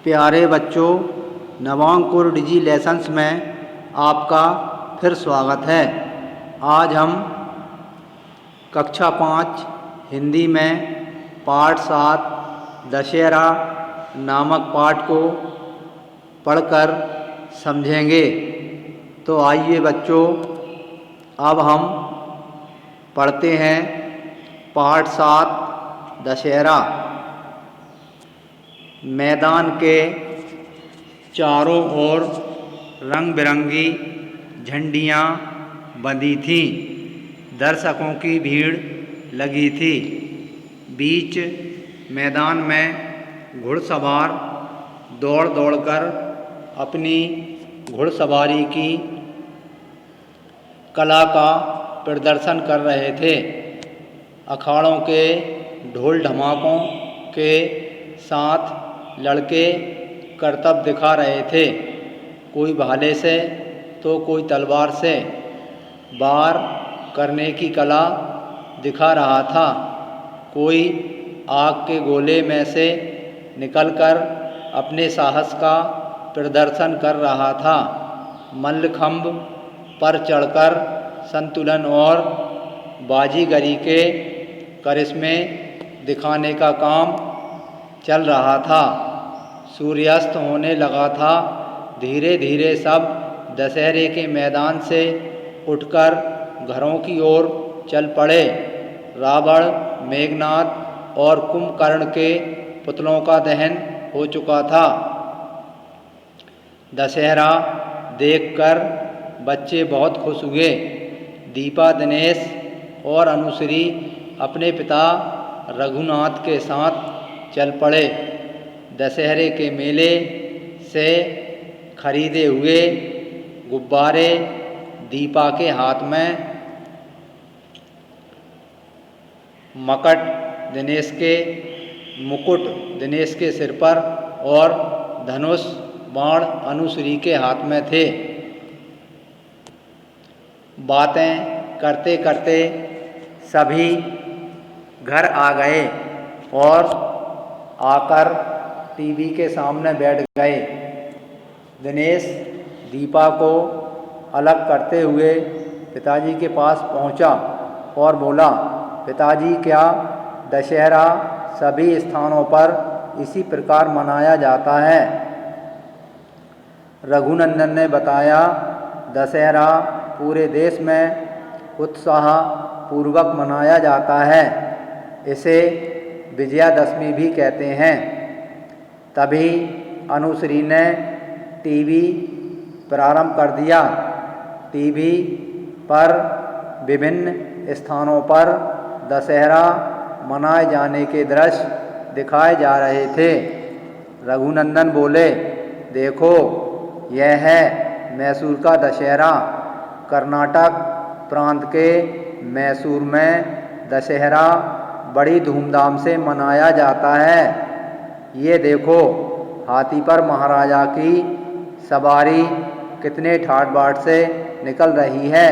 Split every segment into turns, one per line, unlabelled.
प्यारे बच्चों, नवांकुर डिजी लेसन्स में आपका फिर स्वागत है। आज हम कक्षा 5 हिंदी में पाठ 7 दशहरा नामक पाठ को पढ़कर समझेंगे। तो आइए बच्चों, अब हम पढ़ते हैं पाठ 7 दशहरा। मैदान के चारों ओर रंग बिरंगी झंडियाँ बंधी थीं। दर्शकों की भीड़ लगी थी। बीच मैदान में घुड़सवार दौड़ दौड़कर अपनी घुड़सवारी की कला का प्रदर्शन कर रहे थे। अखाड़ों के ढोल ढमाकों के साथ लड़के करतब दिखा रहे थे। कोई भाले से तो कोई तलवार से वार करने की कला दिखा रहा था। कोई आग के गोले में से निकलकर अपने साहस का प्रदर्शन कर रहा था। मल्लखंभ पर चढ़कर संतुलन और बाजीगरी के करिश्मे दिखाने का काम चल रहा था। सूर्यास्त होने लगा था। धीरे धीरे सब दशहरे के मैदान से उठकर घरों की ओर चल पड़े। रावण, मेघनाद और कुंभकर्ण के पुतलों का दहन हो चुका था। दशहरा देखकर बच्चे बहुत खुश हुए। दीपा, दिनेश और अनुश्री अपने पिता रघुनाथ के साथ चल पड़े। दशहरे के मेले से खरीदे हुए गुब्बारे दीपा के हाथ में, मुकुट दिनेश के सिर पर और धनुष बाण अनुश्री के हाथ में थे। बातें करते करते सभी घर आ गए और आकर टीवी के सामने बैठ गए। दिनेश दीपा को अलग करते हुए पिताजी के पास पहुंचा और बोला, पिताजी, क्या दशहरा सभी स्थानों पर इसी प्रकार मनाया जाता है? रघुनंदन ने बताया, दशहरा पूरे देश में उत्साह पूर्वक मनाया जाता है। इसे विजयादशमी भी कहते हैं। तभी अनुश्री ने टीवी प्रारंभ कर दिया। टीवी पर विभिन्न स्थानों पर दशहरा मनाए जाने के दृश्य दिखाए जा रहे थे। रघुनंदन बोले, देखो, यह है मैसूर का दशहरा। कर्नाटक प्रांत के मैसूर में दशहरा बड़ी धूमधाम से मनाया जाता है। ये देखो, हाथी पर महाराजा की सवारी कितने ठाठ बाट से निकल रही है।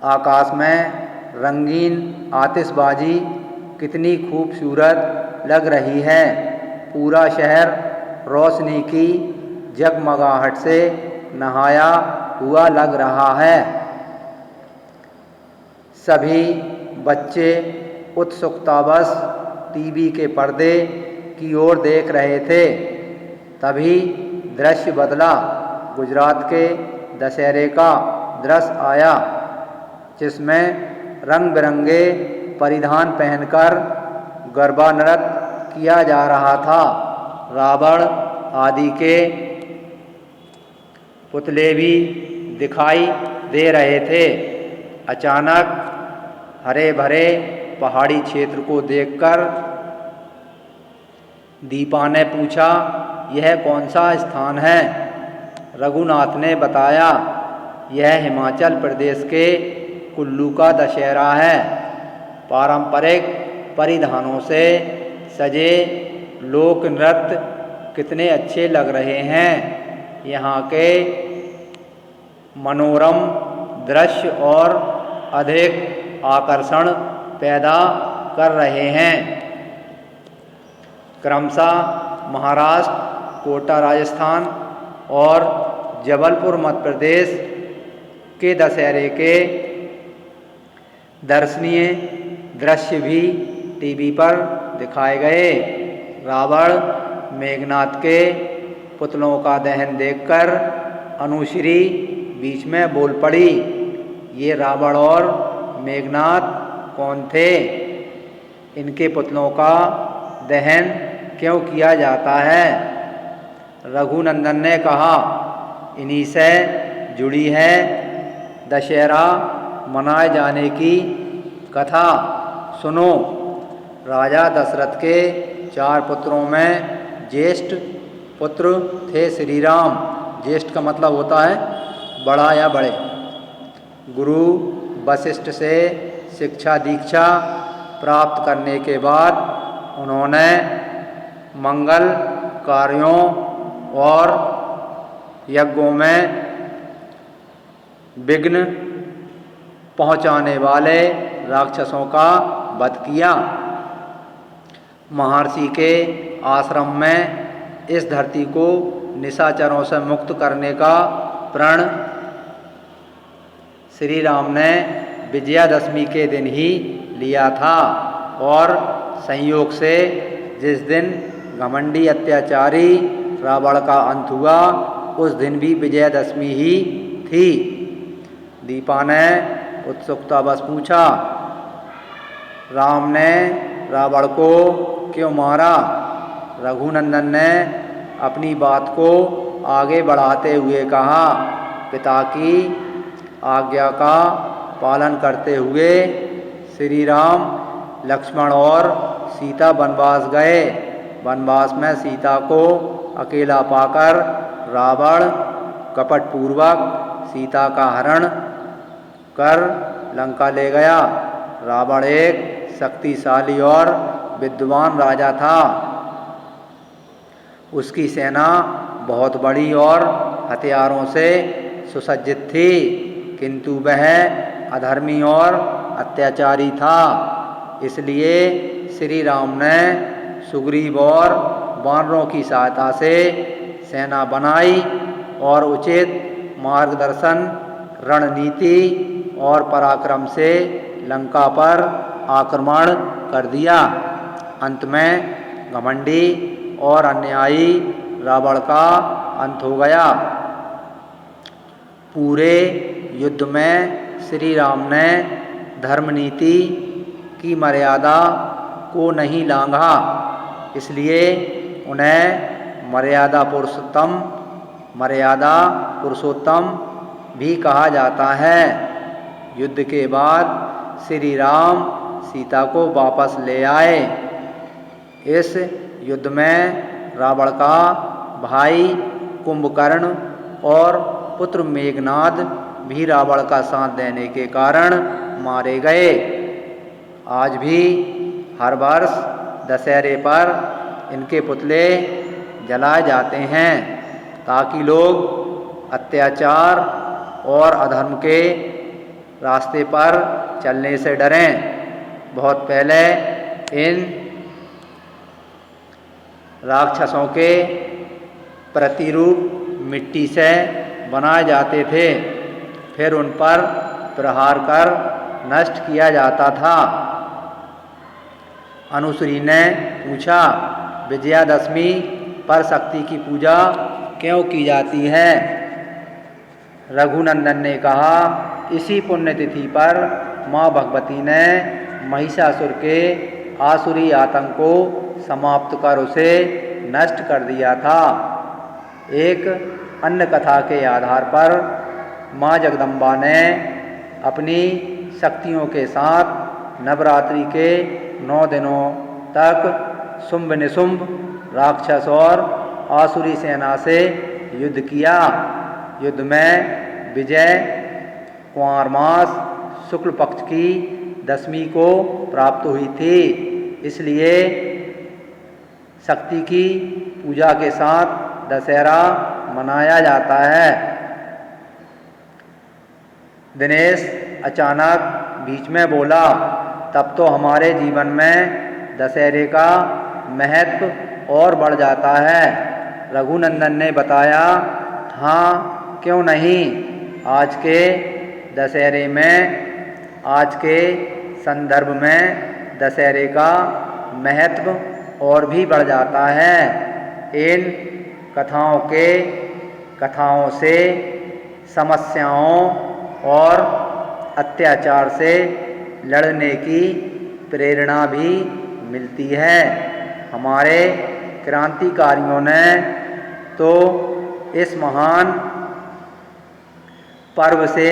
आकाश में रंगीन आतिशबाजी कितनी खूबसूरत लग रही है। पूरा शहर रोशनी की जगमगाहट से नहाया हुआ लग रहा है। सभी बच्चे उत्सुकतावश टीवी के पर्दे की ओर देख रहे थे। तभी दृश्य बदला। गुजरात के दशहरे का दृश्य आया, जिसमें रंग बिरंगे परिधान पहनकर गरबा नृत्य किया जा रहा था। रावण आदि के पुतले भी दिखाई दे रहे थे। अचानक हरे भरे पहाड़ी क्षेत्र को देखकर दीपा ने पूछा, यह कौन सा स्थान है? रघुनाथ ने बताया, यह हिमाचल प्रदेश के कुल्लू का दशहरा है। पारंपरिक परिधानों से सजे लोक नृत्य कितने अच्छे लग रहे हैं। यहाँ के मनोरम दृश्य और अधिक आकर्षण पैदा कर रहे हैं। क्रमशः महाराष्ट्र, कोटा राजस्थान और जबलपुर मध्य प्रदेश के दशहरे के दर्शनीय दृश्य भी टीवी पर दिखाए गए। रावण मेघनाद के पुतलों का दहन देखकर अनुश्री बीच में बोल पड़ी, ये रावण और मेघनाद कौन थे? इनके पुतलों का दहन क्यों किया जाता है? रघुनंदन ने कहा, इन्हीं से जुड़ी है दशहरा मनाए जाने की कथा। सुनो। राजा दशरथ के 4 पुत्रों में ज्येष्ठ पुत्र थे श्री राम। ज्येष्ठ का मतलब होता है बड़ा या बड़े। गुरु वशिष्ठ से शिक्षा दीक्षा प्राप्त करने के बाद उन्होंने मंगल कार्यों और यज्ञों में विघ्न पहुँचाने वाले राक्षसों का वध किया। महर्षि के आश्रम में इस धरती को निशाचरों से मुक्त करने का प्रण श्री राम ने विजयादशमी के दिन ही लिया था और संयोग से जिस दिन घमंडी अत्याचारी रावण का अंत हुआ उस दिन भी विजयादशमी ही थी। दीपा ने उत्सुकतावश पूछा, राम ने रावण को क्यों मारा? रघुनंदन ने अपनी बात को आगे बढ़ाते हुए कहा, पिता की आज्ञा का पालन करते हुए श्री राम, लक्ष्मण और सीता वनवास गए। वनवास में सीता को अकेला पाकर रावण कपटपूर्वक सीता का हरण कर लंका ले गया। रावण एक शक्तिशाली और विद्वान राजा था। उसकी सेना बहुत बड़ी और हथियारों से सुसज्जित थी, किंतु वह अधर्मी और अत्याचारी था। इसलिए श्री राम ने सुग्रीव और वानरों की सहायता से सेना बनाई और उचित मार्गदर्शन, रणनीति और पराक्रम से लंका पर आक्रमण कर दिया। अंत में घमंडी और अन्यायी रावण का अंत हो गया। पूरे युद्ध में श्री राम ने धर्मनीति की मर्यादा को नहीं लांघा, इसलिए उन्हें मर्यादा पुरुषोत्तम भी कहा जाता है। युद्ध के बाद श्री राम सीता को वापस ले आए। इस युद्ध में रावण का भाई कुंभकर्ण और पुत्र मेघनाद भी रावण का साथ देने के कारण मारे गए। आज भी हर वर्ष दशहरे पर इनके पुतले जलाए जाते हैं ताकि लोग अत्याचार और अधर्म के रास्ते पर चलने से डरें। बहुत पहले इन राक्षसों के प्रतिरूप मिट्टी से बनाए जाते थे, फिर उन पर प्रहार कर नष्ट किया जाता था। अनुश्री ने पूछा, विजयादशमी पर शक्ति की पूजा क्यों की जाती है? रघुनंदन ने कहा, इसी पुण्यतिथि पर माँ भगवती ने महिषासुर के आसुरी आतंक को समाप्त कर उसे नष्ट कर दिया था। एक अन्य कथा के आधार पर माँ जगदम्बा ने अपनी शक्तियों के साथ नवरात्रि के 9 दिनों तक शुंभ निशुंभ राक्षस और आसुरी सेना से युद्ध किया। युद्ध में विजय कुंवर मास शुक्ल पक्ष की दशमी को प्राप्त हुई थी। इसलिए शक्ति की पूजा के साथ दशहरा मनाया जाता है। दिनेश अचानक बीच में बोला, तब तो हमारे जीवन में दशहरे का महत्व और बढ़ जाता है। रघुनंदन ने बताया, हाँ क्यों नहीं, आज के दशहरे में, आज के संदर्भ में दशहरे का महत्व और भी बढ़ जाता है। इन कथाओं से समस्याओं और अत्याचार से लड़ने की प्रेरणा भी मिलती है। हमारे क्रांतिकारियों ने तो इस महान पर्व से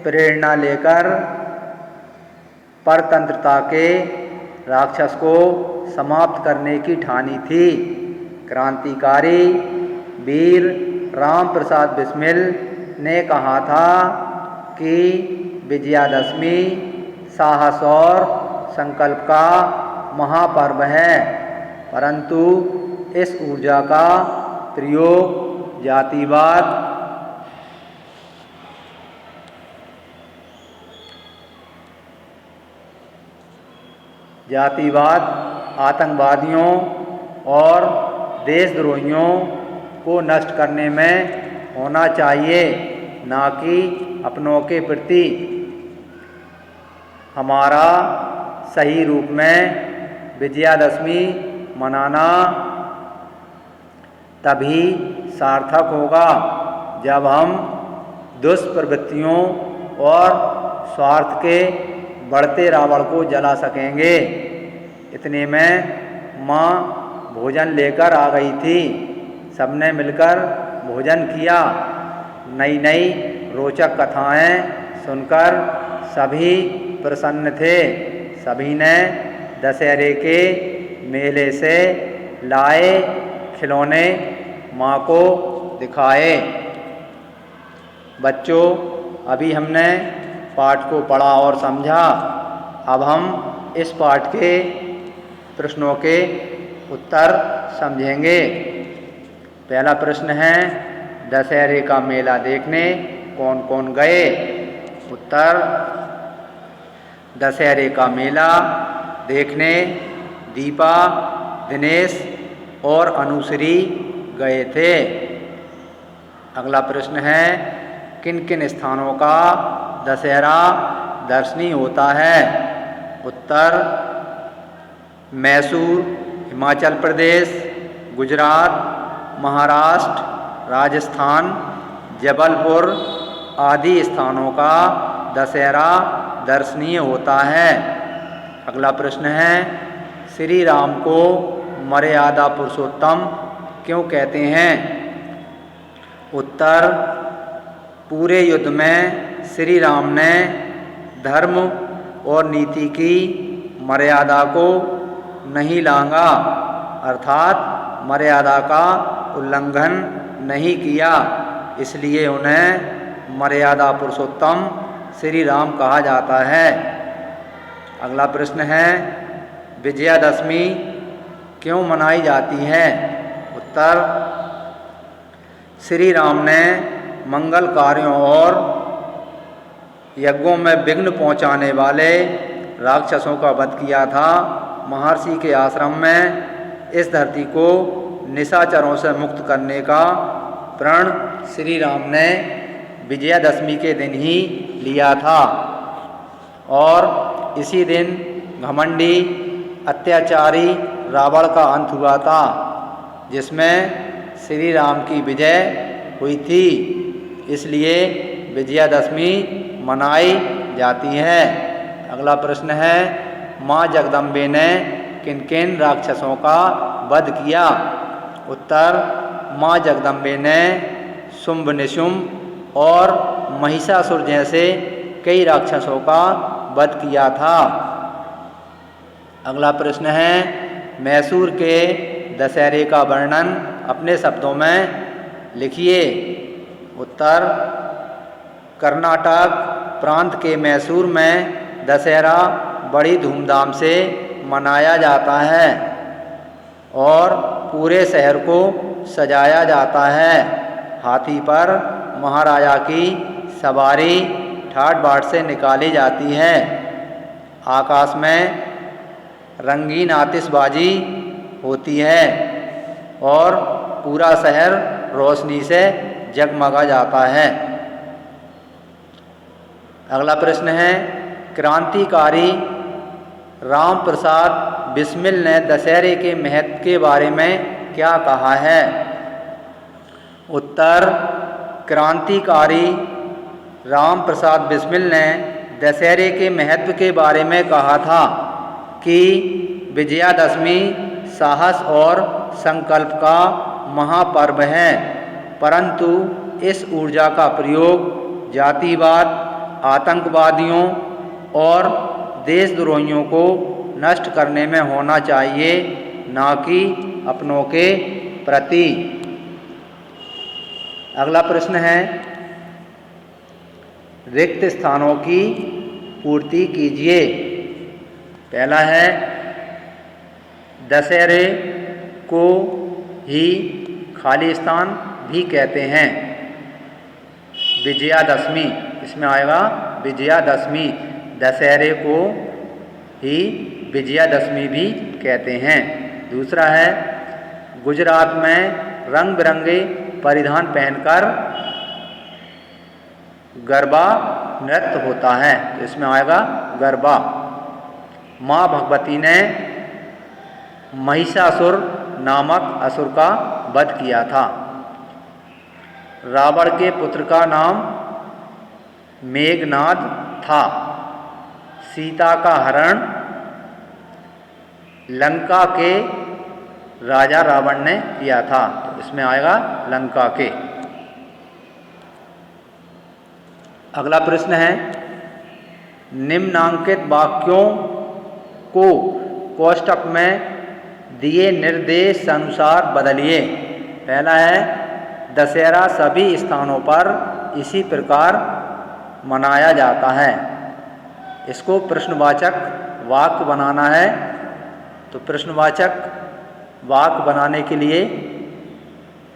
प्रेरणा लेकर परतंत्रता के राक्षस को समाप्त करने की ठानी थी। क्रांतिकारी वीर राम प्रसाद बिस्मिल ने कहा था कि विजयादशमी साहस और संकल्प का महापर्व है, परंतु इस ऊर्जा का प्रयोग जातिवाद, आतंकवादियों और देशद्रोहियों को नष्ट करने में होना चाहिए, ना कि अपनों के प्रति। हमारा सही रूप में विजयादशमी मनाना तभी सार्थक होगा जब हम दुष्प्रवृत्तियों और स्वार्थ के बढ़ते रावण को जला सकेंगे। इतने में माँ भोजन लेकर आ गई थी। सबने मिलकर भोजन किया। नई नई रोचक कथाएं सुनकर सभी प्रसन्न थे। सभी ने दशहरे के मेले से लाए खिलौने माँ को दिखाए। बच्चों, अभी हमने पाठ को पढ़ा और समझा। अब हम इस पाठ के प्रश्नों के उत्तर समझेंगे। पहला प्रश्न है, दशहरे का मेला देखने कौन कौन गए? उत्तर, दशहरे का मेला देखने दीपा, दिनेश और अनुश्री गए थे। अगला प्रश्न है, किन किन स्थानों का दशहरा दर्शनीय होता है? उत्तर, मैसूर हिमाचल प्रदेश, गुजरात, महाराष्ट्र, राजस्थान, जबलपुर आदि स्थानों का दशहरा दर्शनीय होता है। अगला प्रश्न है, श्री राम को मर्यादा पुरुषोत्तम क्यों कहते हैं? उत्तर, पूरे युद्ध में श्री राम ने धर्म और नीति की मर्यादा को नहीं लांघा, अर्थात मर्यादा का उल्लंघन नहीं किया, इसलिए उन्हें मर्यादा पुरुषोत्तम श्री राम कहा जाता है। अगला प्रश्न है, विजयादशमी क्यों मनाई जाती है? उत्तर, श्री राम ने मंगल कार्यों और यज्ञों में विघ्न पहुंचाने वाले राक्षसों का वध किया था। महर्षि के आश्रम में इस धरती को निशाचरों से मुक्त करने का प्रण श्री राम ने विजयादशमी के दिन ही लिया था और इसी दिन घमंडी अत्याचारी रावण का अंत हुआ था, जिसमें श्री राम की विजय हुई थी। इसलिए विजयादशमी मनाई जाती है। अगला प्रश्न है, माँ जगदम्बे ने किन किन राक्षसों का वध किया? उत्तर, माँ जगदम्बे ने शुंभ निशुंभ और महिषासुर जैसे कई राक्षसों का वध किया था। अगला प्रश्न है, मैसूर के दशहरे का वर्णन अपने शब्दों में लिखिए। उत्तर, कर्नाटक प्रांत के मैसूर में दशहरा बड़ी धूमधाम से मनाया जाता है और पूरे शहर को सजाया जाता है। हाथी पर महाराजा की सवारी ठाट बाट से निकाली जाती है। आकाश में रंगीन आतिशबाजी होती है। और पूरा शहर रोशनी से जगमगा जाता है। अगला प्रश्न है, क्रांतिकारी राम प्रसाद बिस्मिल ने दशहरे के महत्व के बारे में क्या कहा है? उत्तर, क्रांतिकारी राम प्रसाद बिस्मिल ने दशहरे के महत्व के बारे में कहा था कि विजयादशमी साहस और संकल्प का महापर्व है, परंतु इस ऊर्जा का प्रयोग जातिवाद, आतंकवादियों और देशद्रोहियों को नष्ट करने में होना चाहिए, ना कि अपनों के प्रति। अगला प्रश्न है, रिक्त स्थानों की पूर्ति कीजिए। पहला है, दशहरे को ही खाली स्थान भी कहते हैं। विजयादशमी, इसमें आएगा विजयादशमी, दशहरे को ही विजयादशमी भी कहते हैं। दूसरा है, गुजरात में रंग बिरंगे परिधान पहनकर गरबा नृत्य होता है, तो इसमें आएगा गरबा। माँ भगवती ने महिषासुर नामक असुर का वध किया था। रावण के पुत्र का नाम मेघनाद था। सीता का हरण लंका के राजा रावण ने किया था, तो इसमें आएगा लंका के। अगला प्रश्न है, निम्नांकित वाक्यों को कोष्टक में दिए निर्देश अनुसार बदलिए। पहला है, दशहरा सभी स्थानों पर इसी प्रकार मनाया जाता है। इसको प्रश्नवाचक वाक्य बनाना है, तो प्रश्नवाचक वाक्य बनाने के लिए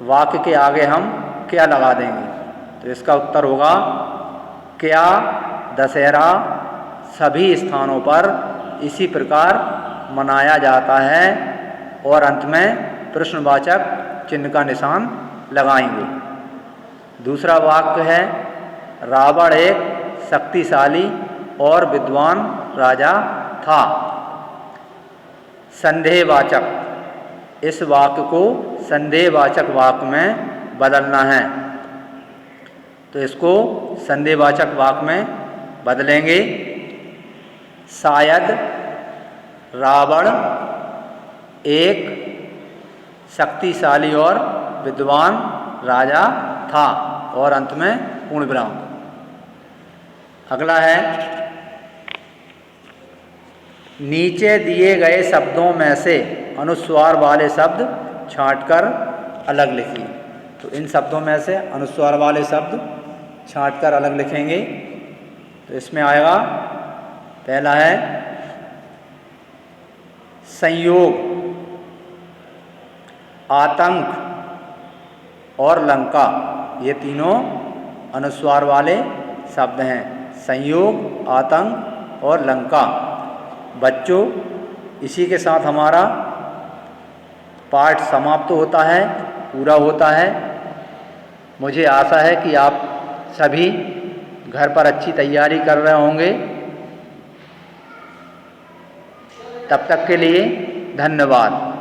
वाक्य के आगे हम क्या लगा देंगे? तो इसका उत्तर होगा, क्या दशहरा सभी स्थानों पर इसी प्रकार मनाया जाता है, और अंत में प्रश्नवाचक चिन्ह का निशान लगाएंगे। दूसरा वाक्य है, रावण एक शक्तिशाली और विद्वान राजा था। संदेहवाचक, इस वाक्य को संदेहवाचक वाक्य में बदलना है, तो इसको संदेहवाचक वाक्य में बदलेंगे। शायद रावण एक शक्तिशाली और विद्वान राजा था, और अंत में पूर्ण विराम। अगला है, नीचे दिए गए शब्दों में से अनुस्वार वाले शब्द छांटकर अलग लिखिए। तो इन शब्दों में से अनुस्वार वाले शब्द छांटकर अलग लिखेंगे। तो इसमें आएगा, पहला है संयोग, आतंक और लंका, ये तीनों अनुस्वार वाले शब्द हैं। संयोग, आतंक और लंका। बच्चों, इसी के साथ हमारा पाठ समाप्त होता है, पूरा होता है। मुझे आशा है कि आप सभी घर पर अच्छी तैयारी कर रहे होंगे। तब तक के लिए धन्यवाद।